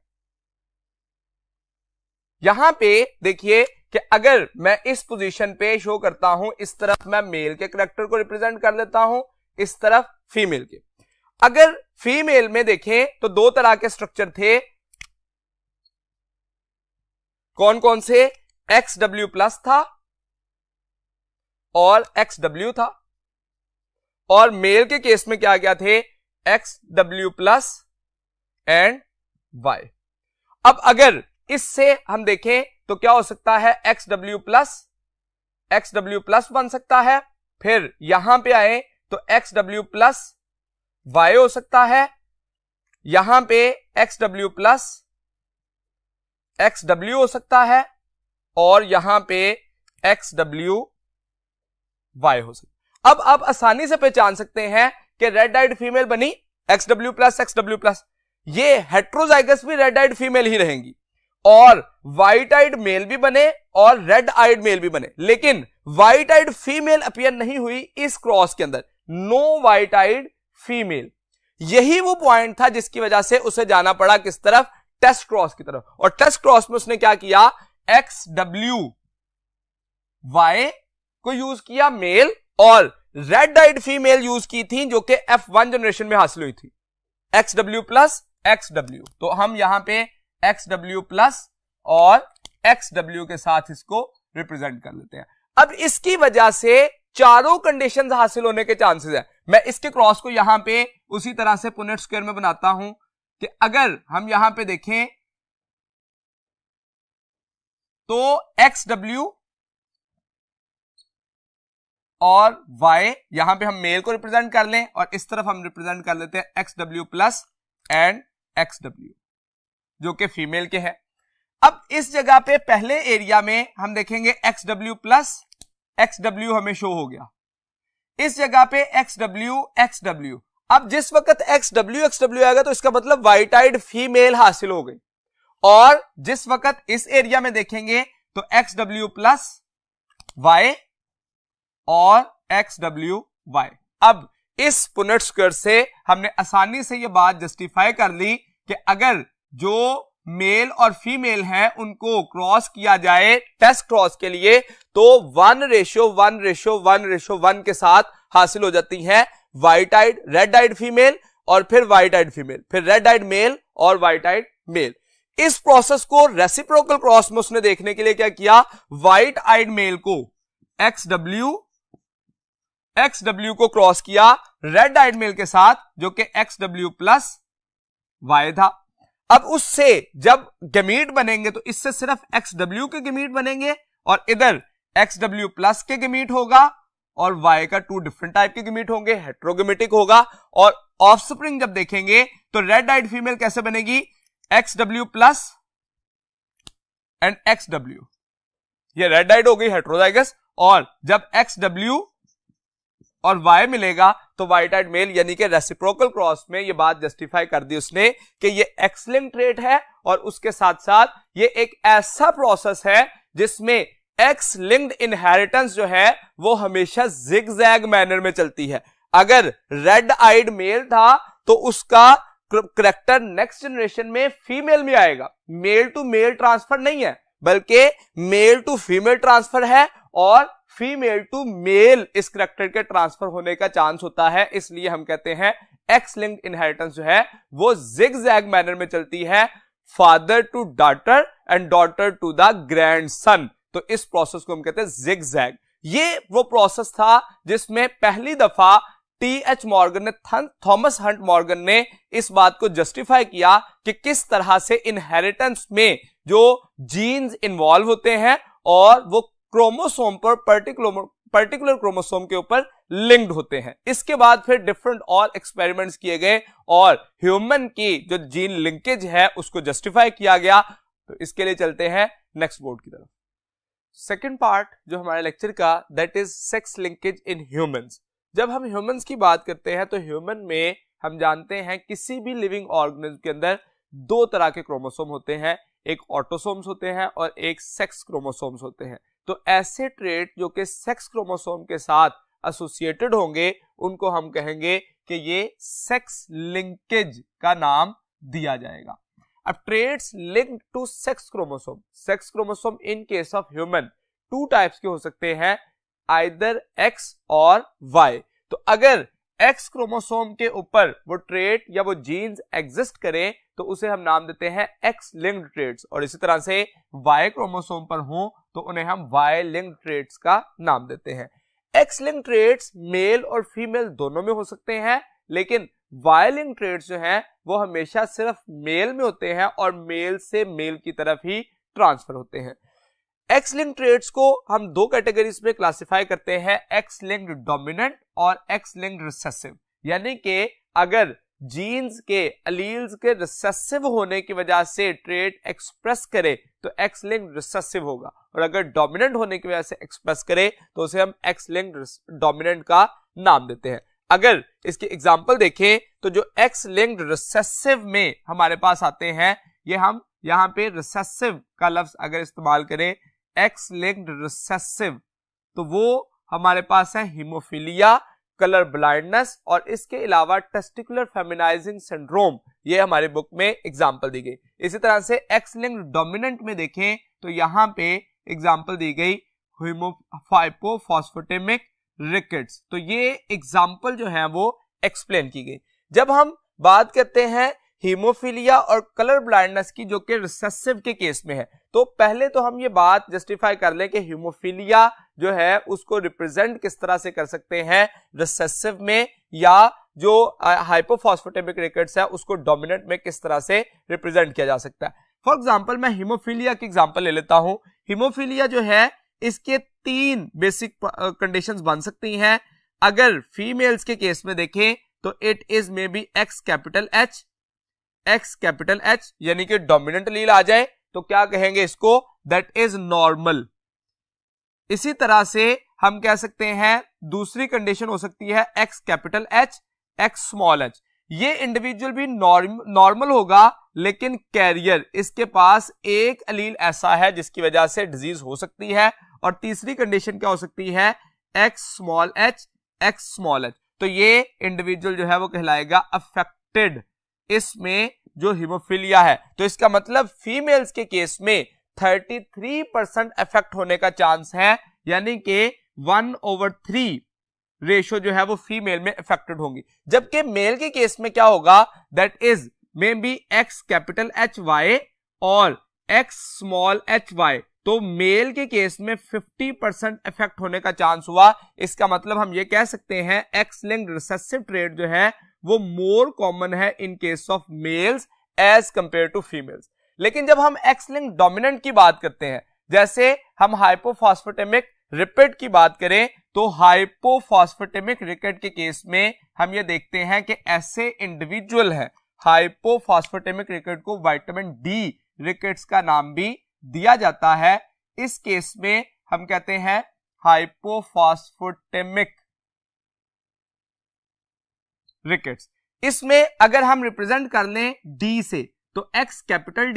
यहां पे देखिए कि अगर मैं इस पोजीशन पे शो करता हूं, इस तरफ मैं मेल के करैक्टर को रिप्रेजेंट कर लेता हूं, इस तरफ फीमेल के। अगर फीमेल में देखें तो दो तरह के स्ट्रक्चर थे, कौन कौन से? XW प्लस था और XW था, और मेल के केस में क्या क्या थे? XW plus and Y। अब अगर इससे हम देखें तो क्या हो सकता है? XW प्लस बन सकता है, फिर यहां पे आए तो XW प्लस Y हो सकता है, यहां पे XW प्लस XW हो सकता है, और यहां पे XW Y हो सकता है। अब आप आसानी से पहचान सकते हैं कि रेड आइड फीमेल बनी XW प्लस, ये हेट्रोजाइगस भी रेड आइड फीमेल ही रहेंगी, और व्हाइट आइड मेल भी बने और रेड आइड मेल भी बने, लेकिन व्हाइट आइड फीमेल अपीयर नहीं हुई इस क्रॉस के अंदर, नो व्हाइट आइड फीमेल। यही वो पॉइंट था जिसकी वजह से उसे जाना पड़ा किस तरफ? टेस्ट क्रॉस की तरफ। और टेस्ट क्रॉस में उसने क्या किया? XW Y को यूज किया मेल, और रेड आइड फीमेल यूज की थी जो कि F1 जनरेशन में हासिल हुई थी, XW प्लस XW। तो हम यहां पे XW प्लस और XW के साथ इसको रिप्रेजेंट कर लेते हैं। अब इसकी वजह से चारों कंडीशंस हासिल होने के चांसेस है। मैं इसके क्रॉस को यहां पे उसी तरह से पुनेट स्क्वायर में बनाता हूं कि अगर हम यहां पे देखें तो XW और Y, यहां पे हम मेल को रिप्रेजेंट कर लें और इस तरफ हम रिप्रेजेंट कर लेते हैं XW प्लस एंड XW जो कि फीमेल के हैं। अब इस जगह पे पहले एरिया में हम देखेंगे XW प्लस XW हमें शो हो गया, इस जगह पे XW। अब जिस वक्त XW आएगा तो इसका मतलब व्हाइट आइड फीमेल हासिल हो गई, और जिस वक्त इस एरिया में देखेंगे तो XW प्लस Y और XW Y। अब इस पुनेट स्क्वायर से हमने आसानी से यह बात जस्टिफाई कर ली कि अगर जो मेल और फीमेल हैं उनको क्रॉस किया जाए टेस्ट क्रॉस के लिए तो 1:1:1:1 के साथ हासिल हो जाती है व्हाइट आइड रेड आइड फीमेल, और फिर व्हाइट आइड फीमेल, फिर रेड आइड मेल और व्हाइट आइड मेल। इस प्रोसेस को रेसिप्रोकल क्रॉस में उसने देखने के लिए क्या किया? व्हाइट आइड मेल को XW को क्रॉस किया रेड आइड मेल के साथ जो कि XW प्लस Y था। अब उससे जब गमीट बनेंगे तो इससे सिर्फ XW के गमीट बनेंगे, और इधर XW प्लस के गमीट होगा, और Y का 2 डिफरेंट टाइप के गमीट होंगे, हेट्रोगेमेटिक होगा। और ऑफस्प्रिंग जब देखेंगे तो रेड आइड फीमेल कैसे बनेगी? XW प्लस एंड XW, ये रेड आइड हो गई हेट्रोजाइगस, और जब XW और Y मिलेगा तो व्हाइट आइड मेल, यानी कि रेसिप्रोकल क्रॉस में ये बात जस्टिफाई कर दी उसने कि ये एक्स लिंक्ड ट्रेट है, और उसके साथ साथ ये एक ऐसा प्रोसेस है जिसमें एक्स लिंक्ड इनहेरिटेंस जो है वो हमेशा जिगजैग मैनर में चलती है। अगर रेड आइड मेल था तो उसका करैक्टर नेक्स्ट जनरेशन में फीमेल में आएगा, मेल टू मेल ट्रांसफर नहीं है बल्कि मेल टू फीमेल ट्रांसफर है, और फीमेल टू मेल इस करैक्टर के ट्रांसफर होने का चांस होता है। इसलिए हम कहते हैं एक्स लिंक्ड इनहेरिटेंस जो है वो जिगजैग मैनर में चलती है, father to daughter and daughter to the grandson. तो इस प्रोसेस को हम कहते हैं जिगजैग। ये वो प्रोसेस था जिसमें पहली दफा T.H. मॉर्गन ने, थॉमस हंट मॉर्गन ने इस बात को जस्टिफाई किया कि किस तरह से इनहेरिटेंस में जो जीन्स इन्वॉल्व होते हैं और वो क्रोमोसोम पर पर्टिकुलर क्रोमोसोम के ऊपर लिंक्ड होते हैं। इसके बाद फिर डिफरेंट और एक्सपेरिमेंट्स किए गए और ह्यूमन की जो जीन लिंकेज है उसको जस्टिफाई किया गया। तो इसके लिए चलते हैं नेक्स्ट बोर्ड की तरफ। सेकेंड पार्ट जो हमारे लेक्चर का, that is sex linkage in humans. जब हम ह्यूमंस की बात करते हैं तो ह्यूमन में हम जानते हैं किसी भी लिविंग ऑर्गेनिज्म के अंदर दो तरह के क्रोमोसोम होते हैं, एक ऑटोसोम्स होते हैं और एक सेक्स क्रोमोसोम्स होते हैं। तो ऐसे ट्रेट जो कि सेक्स क्रोमोसोम के साथ एसोसिएटेड होंगे उनको हम कहेंगे कि ये सेक्स लिंकेज का नाम दिया जाएगा। अब traits linked to sex chromosome in case of human two types के हो सकते हैं, आइदर एक्स और वाई। तो अगर एक्स क्रोमोसोम के ऊपर वो ट्रेट या वो जीन्स एग्जिस्ट करें तो उसे हम नाम देते हैं एक्स लिंक्ड ट्रेट्स, और इसी तरह से वाई क्रोमोसोम पर हो तो उन्हें हम वाई लिंक्ड ट्रेट्स का नाम देते हैं। एक्स लिंक्ड ट्रेट्स मेल और फीमेल दोनों में हो सकते हैं, लेकिन वाई लिंक्ड ट्रेट्स जो हैं वो हमेशा सिर्फ मेल में होते हैं और मेल से मेल की तरफ ही ट्रांसफर होते हैं। एक्स लिंक्ड ट्रेट्स को हम दो कैटेगरीज में क्लासिफाई करते हैं, एक्स लिंक्ड डोमिनेंट और एक्स लिंक्ड रिसेसिव। यानी कि अगर जीन्स के अलील्स के रिसेसिव होने की वजह से ट्रेट एक्सप्रेस करे तो एक्स लिंक्ड रिसेसिव होगा, और अगर डोमिनेंट होने की वजह से एक्सप्रेस करे तो उसे हम एक्स लिंक्ड डोमिनेंट का नाम देते हैं। अगर इसके एग्जांपल देखें तो जो एक्स लिंक्ड रिसेसिव में हमारे पास आते हैं, ये हम यहां पे रिसेसिव का लफ्ज अगर इस्तेमाल करें, एक्स लिंक्ड रिसेसिव, तो वो हमारे पास है हीमोफीलिया, कलर ब्लाइंडनेस और इसके अलावा टेस्टिकुलर फेमिनाइजिंग सिंड्रोम, ये हमारी बुक में एग्जांपल दी गई। इसी तरह से एक्स लिंक्ड डोमिनेंट में देखें तो यहां पे एग्जांपल दी गई हाइपोफॉस्फेटेमिक रिकेट्स। तो ये एग्जांपल जो है वो एक्सप्लेन की गई। जब हम बात करते हैं हीमोफीलिया और कलर ब्लाइंडनेस की जो कि रिसेसिव के केस में है, तो पहले तो हम ये बात जस्टिफाई कर लें कि हीमोफीलिया जो है उसको रिप्रेजेंट किस तरह से कर सकते हैं रिसेसिव में, या जो हाइपोफॉस्फेटेमिक रिकेट्स है उसको डोमिनेंट में किस तरह से रिप्रेजेंट किया जा सकता है। फॉर एग्जांपल मैं हीमोफीलिया की एग्जांपल ले लेता हूं। हीमोफीलिया जो है इसके तीन बेसिक कंडीशंस बन सकती हैं। अगर फीमेल्स के केस में देखें तो it is may be X capital H यानी कि डोमिनेंट लील आ जाए तो क्या कहेंगे इसको, दैट इज नॉर्मल। इसी तरह से हम कह सकते हैं दूसरी कंडीशन हो सकती है X capital H, X small H. ये इंडिविजुअल भी नॉर्मल होगा, लेकिन कैरियर, इसके पास एक अलील ऐसा है जिसकी वजह से डिजीज हो सकती है। और तीसरी कंडीशन क्या हो सकती है, एक्स स्मॉल एच। तो ये इंडिविजुअल जो है वो कहलाएगा अफेक्टेड, इसमें जो हीमोफीलिया है। तो इसका मतलब फीमेल्स के केस में 33% इफेक्ट होने का चांस है, यानी कि 1/3 रेशो जो है वो फीमेल में इफेक्टेड होंगी। जबकि मेल के केस में क्या होगा, that is may be X capital H Y और एक्स स्मॉल एच वाई। तो मेल के केस में 50% इफेक्ट होने का चांस हुआ। इसका मतलब हम ये कह सकते हैं एक्स लिंक्ड रिसेसिव ट्रेट जो है वो मोर कॉमन है in case of males as compare to females. लेकिन जब हम एक्स लिंक्ड डोमिनेंट की बात करते हैं, जैसे हम हाइपोफॉस्फेटेमिक रिकेट की बात करें, तो हाइपोफॉस्फेटेमिक रिकेट के केस में हम ये देखते हैं कि ऐसे इंडिविजुअल हैं, हाइपोफॉस्फेटेमिक रिकेट को विटामिन डी रिकेट्स का नाम भी दिया जाता है। इस केस में हम कहते हैं हाइपोफॉस्फेटेमिक रिकेट्स। इसमें अगर हम रिप्रेजेंट कर लें डी से तो एक्स कैपिटल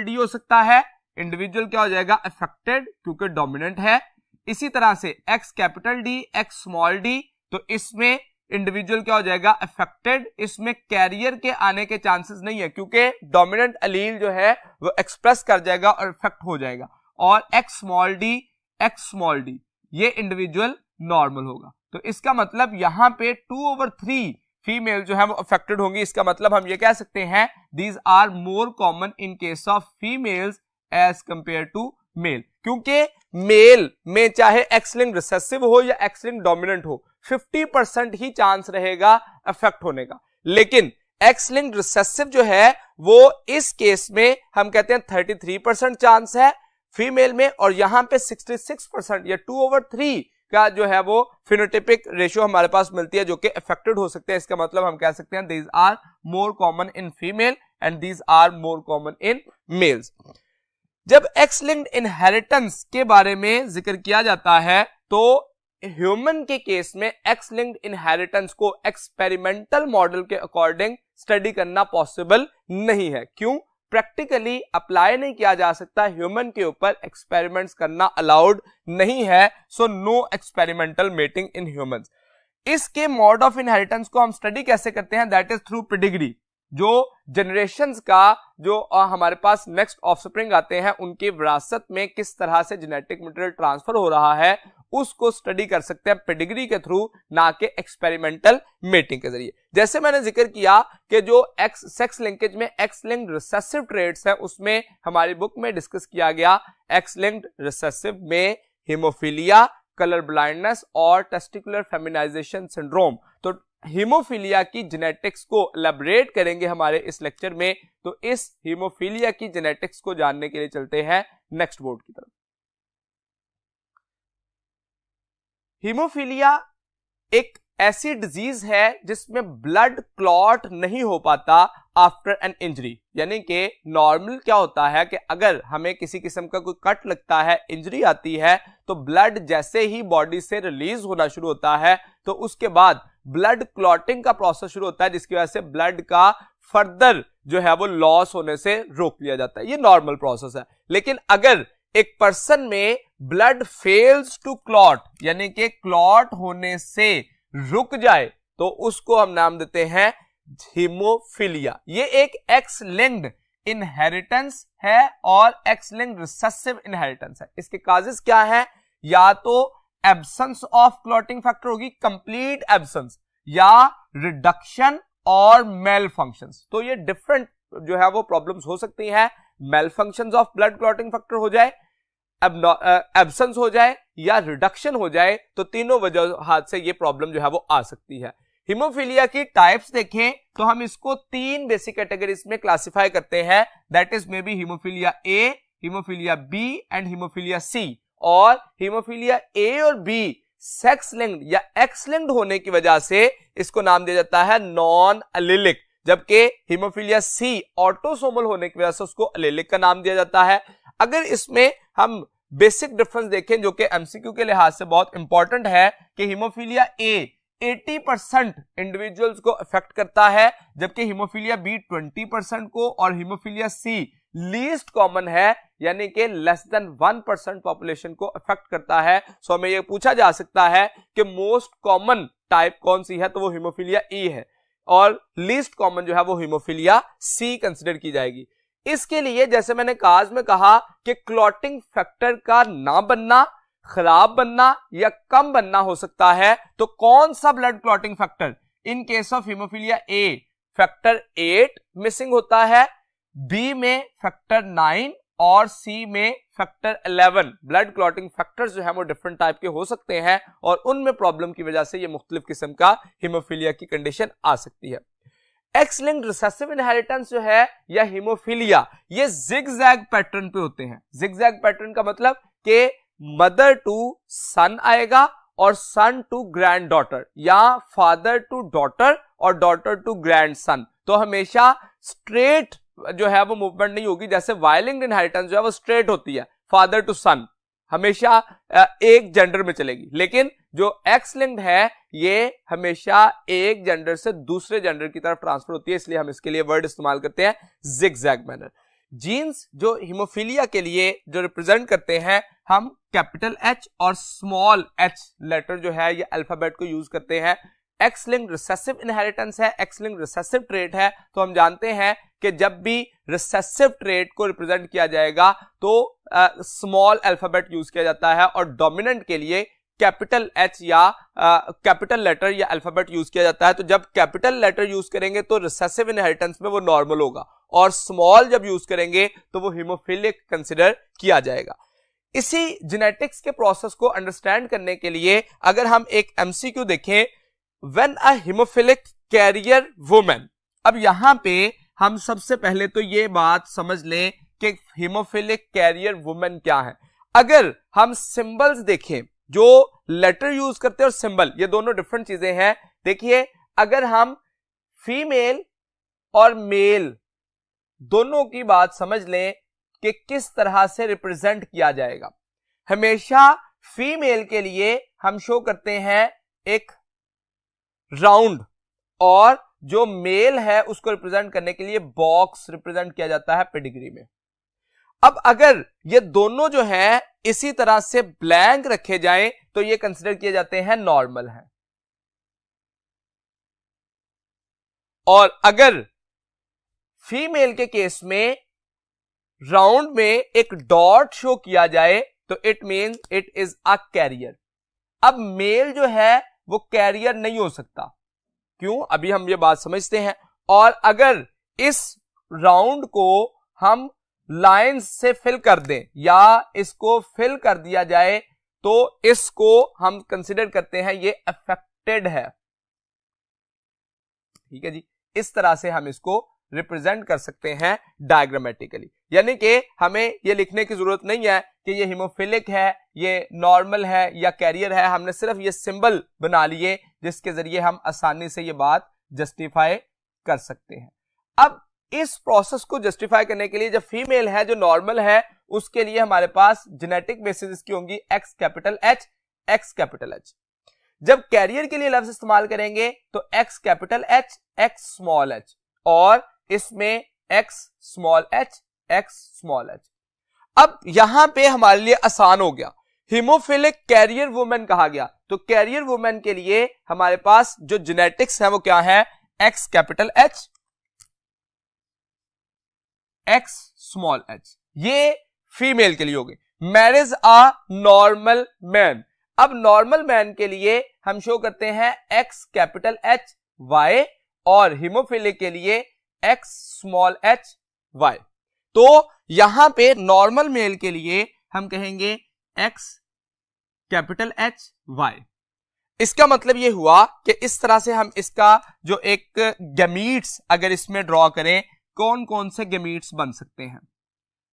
डी हो सकता है, इंडिविजुअल क्या हो जाएगा अफेक्टेड क्योंकि डोमिनेंट है। इसी तरह से X capital D, x small D, तो इसमें इंडिविजुअल क्या हो जाएगा अफेक्टेड, इसमें कैरियर के आने के चांसेस नहीं है क्योंकि डोमिनेंट अलील जो है वो एक्सप्रेस कर जाएगा और इफेक्ट हो जाएगा। और एक्स स्मॉल डी ये इंडिविजुअल नॉर्मल होगा। तो इसका मतलब यहां पे 2/3 फीमेल जो है वो अफेक्टेड होंगी। इसका मतलब हम ये कह सकते हैं these are more common in case of females as compare to male, क्योंकि मेल में चाहे एक्स लिंक्ड रिसेसिव हो या एक्स लिंक्ड डोमिनेंट हो 50% ही चांस रहेगा अफेक्ट होने का। लेकिन एक्स लिंक्ड रिसेसिव जो है वो इस केस में हम कहते हैं 33% चांस है फीमेल में, और यहां पे 66% या 2/3 का जो है वो फिनोटाइपिक रेशियो हमारे पास मिलती है जो कि अफेक्टेड हो सकते हैं। इसका मतलब हम कह सकते हैं these are more common in female and these are more common in males. जब एक्स लिंक्ड इनहेरिटेंस के बारे में जिक्र किया जाता है तो ह्यूमन के केस में एक्स लिंक्ड इनहेरिटेंस को एक्सपेरिमेंटल मॉडल के अकॉर्डिंग स्टडी करना पॉसिबल नहीं है। क्यों? प्रैक्टिकली अप्लाई नहीं किया जा सकता, ह्यूमन के ऊपर एक्सपेरिमेंट्स करना अलाउड नहीं है। So no experimental mating in humans. इसके मोड ऑफ इनहेरिटेंस को हम स्टडी कैसे करते हैं? That is through pedigree. जो जनरेशंस का जो हमारे पास नेक्स्ट ऑफस्प्रिंग आते हैं उनकी विरासत में किस तरह से जेनेटिक मटेरियल ट्रांसफर हो रहा है उसको स्टडी कर सकते हैं पेडिग्री के थ्रू, ना कि एक्सपेरिमेंटल मेटिंग के जरिए। जैसे मैंने जिक्र किया कि जो एक्स सेक्स लिंकेज में एक्स लिंक्ड रिसेसिव ट्रेट्स है उसमें हमारी बुक में डिस्कस किया गया एक्स लिंक्ड रिसेसिव में हीमोफीलिया, कलर ब्लाइंडनेस और टेस्टिकुलर फेमिनाइजेशन सिंड्रोम। तो हीमोफीलिया की जेनेटिक्स को एलैबोरेट करेंगे हमारे इस लेक्चर में। तो इस हीमोफीलिया की जेनेटिक्स को जानने के लिए चलते हैं नेक्स्ट बोर्ड की तरफ। हीमोफीलिया एक ऐसी डिजीज है जिसमें ब्लड क्लॉट नहीं हो पाता आफ्टर एन इंजरी। यानी कि नॉर्मल क्या होता है कि अगर हमें किसी किस्म का कोई कट लगता है, इंजरी आती है, तो ब्लड जैसे ही बॉडी से रिलीज होना शुरू होता है तो उसके बाद ब्लड क्लॉटिंग का प्रोसेस शुरू होता है, जिसकी वजह से ब्लड का फर्दर जो है वो लॉस होने से रोक लिया जाता है। ये नॉर्मल प्रोसेस है। लेकिन अगर एक पर्सन में ब्लड फेल्स टू क्लॉट, यानी कि क्लॉट होने से रुक जाए, तो उसको हम नाम देते हैं हीमोफीलिया। ये एक एक्स लिंक्ड इनहेरिटेंस है और एक्स लिंक्ड रिसेसिव इनहेरिटेंस है। इसके काजेस क्या है? या तो एब्सेंस ऑफ क्लॉटिंग फैक्टर होगी, कंप्लीट एब्सेंस, या रिडक्शन और मेल फंक्शंस। तो ये डिफरेंट जो है वो प्रॉब्लम्स हो सकती हैं। Malfunctions of blood clotting factor हो जाए, एब्सेंस हो जाए या रिडक्शन हो जाए, तो तीनों वजह से ये प्रॉब्लम जो है वो आ सकती है। हीमोफीलिया की टाइप्स देखें तो हम इसको तीन बेसिक कैटेगरीज में क्लासिफाई करते हैं। That is may be haemophilia A, haemophilia B and haemophilia C. और हीमोफीलिया ए और बी सेक्स लिंक्ड या एक्स लिंक्ड होने की वजह से इसको नाम दिया जाता है नॉन एलिलिक, जबकि हीमोफीलिया सी ऑटोसोमल होने की वजह से उसको एलिलिक का नाम दिया जाता है। अगर इसमें हम बेसिक डिफरेंस देखें जो कि एमसीक्यू के लिहाज से बहुत इंपॉर्टेंट है कि हीमोफीलिया ए 80% इंडिविजुअल्स को अफेक्ट करता है, जबकि हीमोफीलिया बी 20% को, और हीमोफीलिया सी लीस्ट कॉमन है, यानी कि लेस देन 1% पॉपुलेशन को अफेक्ट करता है। सो हमें यह पूछा जा सकता है कि मोस्ट कॉमन टाइप कौन सी है, तो वो हीमोफीलिया ई है, और लीस्ट कॉमन जो है वो हीमोफीलिया सी कंसिडर की जाएगी। इसके लिए जैसे मैंने काज में कहा कि क्लॉटिंग फैक्टर का ना बनना, खराब बनना या कम बनना हो सकता है। तो कौन सा blood clotting factor? In case of haemophilia A factor 8 missing होता है, बी में फैक्टर 9 और सी में फैक्टर 11। ब्लड क्लॉटिंग फैक्टर्स जो है वो डिफरेंट टाइप के हो सकते हैं और उनमें प्रॉब्लम की वजह से ये मुख्तलिफ किस्म का हीमोफीलिया की कंडीशन आ सकती है। एक्स लिंक्ड रिसेसिव इनहेरिटेंस जो है या हीमोफीलिया, ये जिगजैग पैटर्न पे होते हैं। जिगजैग पैटर्न का मतलब कि मदर टू सन आएगा और सन टू ग्रैंड डॉटर, या फादर टू डॉटर और डॉटर टू ग्रैंड सन। तो हमेशा स्ट्रेट जो है वो मूवमेंट नहीं होगी, जैसे वाई लिंक्ड इनहेरिटेंस जो है वो स्ट्रेट होती है, फादर टू सन हमेशा एक जेंडर में चलेगी। लेकिन जो एक्स लिंक्ड है ये हमेशा एक जेंडर से दूसरे जेंडर की तरफ ट्रांसफर होती है, इसलिए हम इसके लिए वर्ड इस्तेमाल करते हैं जिगजैग मैनर। जीन्स जो हीमोफीलिया के लिए जो रिप्रेजेंट करते हैं, हम कैपिटल एच और स्मॉल एच लेटर जो है ये अल्फाबेट को यूज करते हैं। एक्स लिंक्ड रिसेसिव इनहेरिटेंस है, एक्स लिंक्ड रिसेसिव ट्रेट है, तो हम जानते हैं कि जब भी रिसेसिव ट्रेट को रिप्रेजेंट किया जाएगा तो स्मॉल अल्फाबेट यूज किया जाता है और डोमिनेंट के लिए कैपिटल एच या कैपिटल लेटर या अल्फाबेट यूज किया जाता है। तो जब कैपिटल लेटर यूज करेंगे तो रिसेसिव इनहेरिटेंस में वो नॉर्मल होगा, और स्मॉल जब यूज करेंगे तो वो हीमोफिलिक कंसिडर किया जाएगा। इसी जेनेटिक्स के प्रोसेस को अंडरस्टैंड करने के लिए अगर हम एक एमसीक्यू देखें, when a haemophilic carrier women, अब यहां पे हम सबसे पहले तो ये बात समझ लें कि हीमोफिलिक कैरियर वुमेन क्या है। अगर हम सिंबल्स देखें जो लेटर यूज करते हैं और सिंबल, ये दोनों डिफरेंट चीजें हैं। देखिए अगर हम फीमेल और मेल दोनों की बात समझ लें कि किस तरह से रिप्रेजेंट किया जाएगा, हमेशा फीमेल के लिए हम शो करते हैं एक राउंड, और जो मेल है उसको रिप्रेजेंट करने के लिए बॉक्स रिप्रेजेंट किया जाता है पेडिग्री में। अब अगर ये दोनों जो है इसी तरह से ब्लैंक रखे जाएं तो ये कंसिडर किए जाते हैं नॉर्मल है, और अगर फीमेल के केस में राउंड में एक डॉट शो किया जाए तो it means it is a carrier. अब मेल जो है वो कैरियर नहीं हो सकता, क्यों, अभी हम ये बात समझते हैं। और अगर इस राउंड को हम लाइंस से फिल कर दें या इसको फिल कर दिया जाए तो इसको हम कंसिडर करते हैं ये अफेक्टेड है। ठीक है जी, इस तरह से हम इसको रिप्रेजेंट कर सकते हैं डायग्रामेटिकली, यानी कि हमें ये लिखने की जरूरत नहीं है कि ये हीमोफिलिक है, ये नॉर्मल है या कैरियर है। हमने सिर्फ ये सिंबल बना लिए जिसके जरिए हम आसानी से ये बात जस्टिफाई कर सकते हैं। अब इस प्रोसेस को जस्टिफाई करने के लिए जब फीमेल है जो नॉर्मल है उसके लिए हमारे पास जेनेटिक बेसिस इसकी होंगी x capital H, X capital H. जब कैरियर के लिए लफ्ज इस्तेमाल करेंगे तो x capital H, X small H, और इसमें x small H, X small H. अब यहां पे हमारे लिए आसान हो गया, हीमोफिलिक कैरियर वुमेन कहा गया, तो कैरियर वुमेन के लिए हमारे पास जो जेनेटिक्स है वो क्या है, X capital H, X small H. ये फीमेल के लिए हो गई। मैरिज अ नॉर्मल मैन, अब नॉर्मल मैन के लिए हम शो करते हैं एक्स कैपिटल एच वाई, और हीमोफिलिक के लिए एक्स स्मॉल एच वाई। तो यहां पे नॉर्मल मेल के लिए हम कहेंगे एक्स कैपिटल एच वाई। इसका मतलब यह हुआ कि इस तरह से हम इसका जो एक गैमीट्स अगर इसमें ड्रॉ करें, कौन कौन से गैमीट्स बन सकते हैं,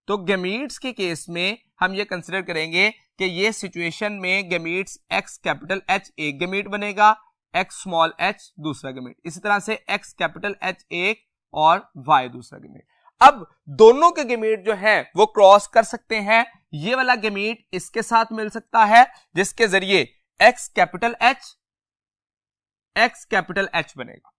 तो गैमीट्स के केस में हम ये कंसिडर करेंगे कि ये सिचुएशन में गैमीट्स एक्स कैपिटल एच एक गैमीट बनेगा, एक्स स्मॉल एच दूसरा गैमीट, इसी तरह से एक्स कैपिटल एच एक और वाई दूसरा गैमीट। अब दोनों के गैमीट जो हैं वो क्रॉस कर सकते हैं, ये वाला गैमीट इसके साथ मिल सकता है जिसके जरिए एक्स कैपिटल एच बनेगा।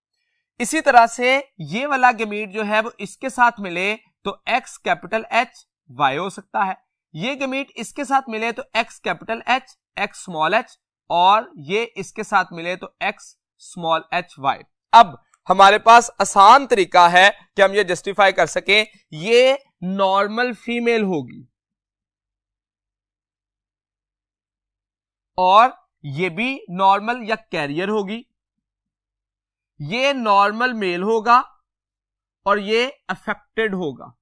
इसी तरह से ये वाला गैमीट जो है वो इसके साथ मिले तो एक्स कैपिटल एच वाई हो सकता है, ये गैमीट इसके साथ मिले तो x capital H, X small H, और ये इसके साथ मिले तो एक्स स्मॉल एच वाई। अब हमारे पास आसान तरीका है कि हम ये जस्टिफाई कर सकें, ये नॉर्मल फीमेल होगी और ये भी नॉर्मल या कैरियर होगी, ये नॉर्मल मेल होगा और ये अफेक्टेड होगा।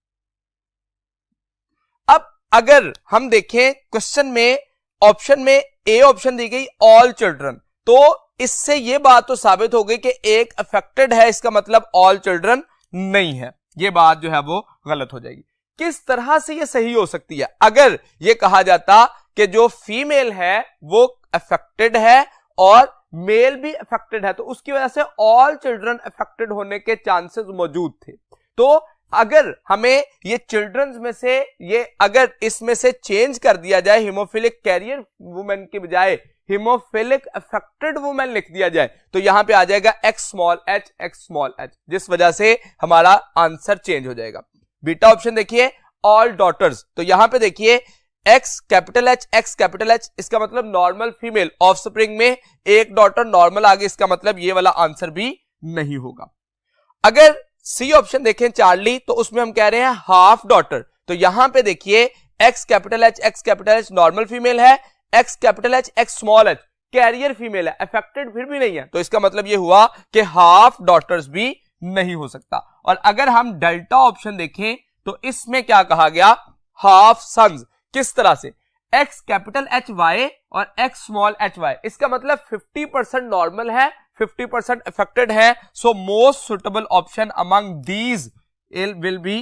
अब अगर हम देखें क्वेश्चन में ऑप्शन में ए ऑप्शन दी गई ऑल चिल्ड्रन, तो इससे यह बात तो साबित हो गई कि एक अफेक्टेड है, इसका मतलब ऑल चिल्ड्रन नहीं है, यह बात जो है वो गलत हो जाएगी। किस तरह से यह सही हो सकती है, अगर यह कहा जाता कि जो फीमेल है वो अफेक्टेड है और मेल भी अफेक्टेड है, तो उसकी वजह से ऑल चिल्ड्रन अफेक्टेड होने के चांसेस मौजूद थे। तो अगर हमें ये चिल्ड्रंस में से ये अगर इसमें से चेंज कर दिया जाए, हीमोफिलिक कैरियर वुमेन के बजाय हीमोफिलिक अफेक्टेड वुमेन लिख दिया जाए, तो यहां पे आ जाएगा x small H, X small H, जिस वजह से हमारा आंसर चेंज हो जाएगा। बीटा ऑप्शन देखिए ऑल डॉटर्स, तो यहां पे देखिए X capital H, X capital H, इसका मतलब नॉर्मल फीमेल, ऑफस्प्रिंग में एक डॉटर नॉर्मल आ गई, इसका मतलब ये वाला आंसर भी नहीं होगा। अगर सी ऑप्शन देखें चार्ली, तो उसमें हम कह रहे हैं हाफ डॉटर, तो यहां पे देखिए X capital H, X capital H normal female है, X capital H, X small H carrier female है, अफेक्टेड फिर भी नहीं है, तो इसका मतलब ये हुआ कि हाफ डॉटर्स भी नहीं हो सकता। और अगर हम डेल्टा ऑप्शन देखें तो इसमें क्या कहा गया, हाफ सन्स। किस तरह से, एक्स कैपिटल एच वाई और एक्स स्मॉल एच वाई, इसका मतलब 50% नॉर्मल है, 50% अफेक्टेड है, so most suitable option among these will be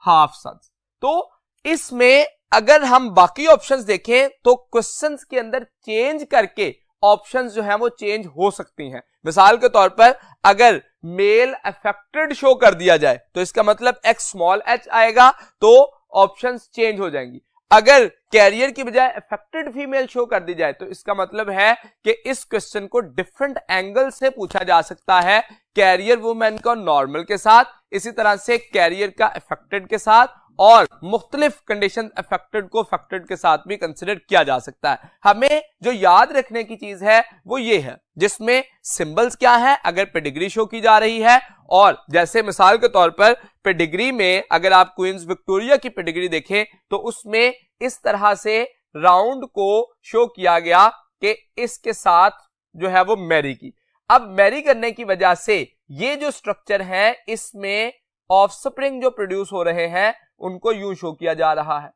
half sons. तो इसमें अगर हम बाकी ऑप्शंस देखें तो क्वेश्चंस के अंदर चेंज करके ऑप्शंस जो है वो चेंज हो सकती हैं। मिसाल के तौर पर अगर मेल अफेक्टेड शो कर दिया जाए तो इसका मतलब x स्मॉल h आएगा, तो ऑप्शंस चेंज हो जाएंगी। अगर कैरियर की बजाय अफेक्टेड फीमेल शो कर दी जाए तो इसका मतलब है कि इस क्वेश्चन को डिफरेंट एंगल से पूछा जा सकता है, कैरियर वुमेन को नॉर्मल के साथ, इसी तरह से कैरियर का अफेक्टेड के साथ, और मुख्तलिफ कंडीशन अफेक्टेड को अफेक्टेड के साथ भी कंसिडर किया जा सकता है। हमें जो याद रखने की चीज है वो ये है, जिसमें सिंबल्स क्या है अगर पेडिग्री शो की जा रही है, और जैसे मिसाल के तौर पर पेडिग्री में अगर आप क्वींस विक्टोरिया की पेडिग्री देखें तो उसमें इस तरह से राउंड को शो किया गया कि इसके साथ जो है वो मैरी की। अब मैरी करने की वजह से ये जो स्ट्रक्चर है इसमें ऑफस्प्रिंग जो प्रोड्यूस हो रहे हैं उनको यूं शो किया जा रहा है।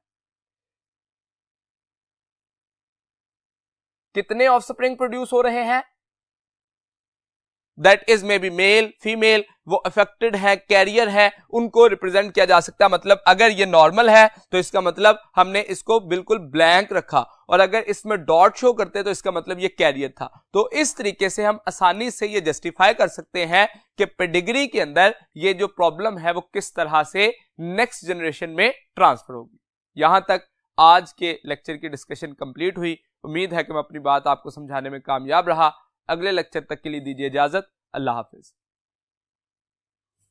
कितने ऑफस्प्रिंग प्रोड्यूस हो रहे हैं? That is may be male female, वो अफेक्टेड है कैरियर है, उनको रिप्रेजेंट किया जा सकता है। मतलब अगर ये नॉर्मल है तो इसका मतलब हमने इसको बिल्कुल ब्लैंक रखा, और अगर इसमें डॉट शो करते तो इसका मतलब ये कैरियर था। तो इस तरीके से हम आसानी से ये जस्टिफाई कर सकते हैं कि पेडिग्री के अंदर ये जो प्रॉब्लम है वो किस तरह से नेक्स्ट जनरेशन में ट्रांसफर होगी। यहां तक आज के लेक्चर की डिस्कशन कंप्लीट हुई। उम्मीद है कि मैं अपनी बात आपको समझाने में कामयाब रहा। अगले लेक्चर तक के लिए दीजिए इजाजत। अल्लाह हाफिज।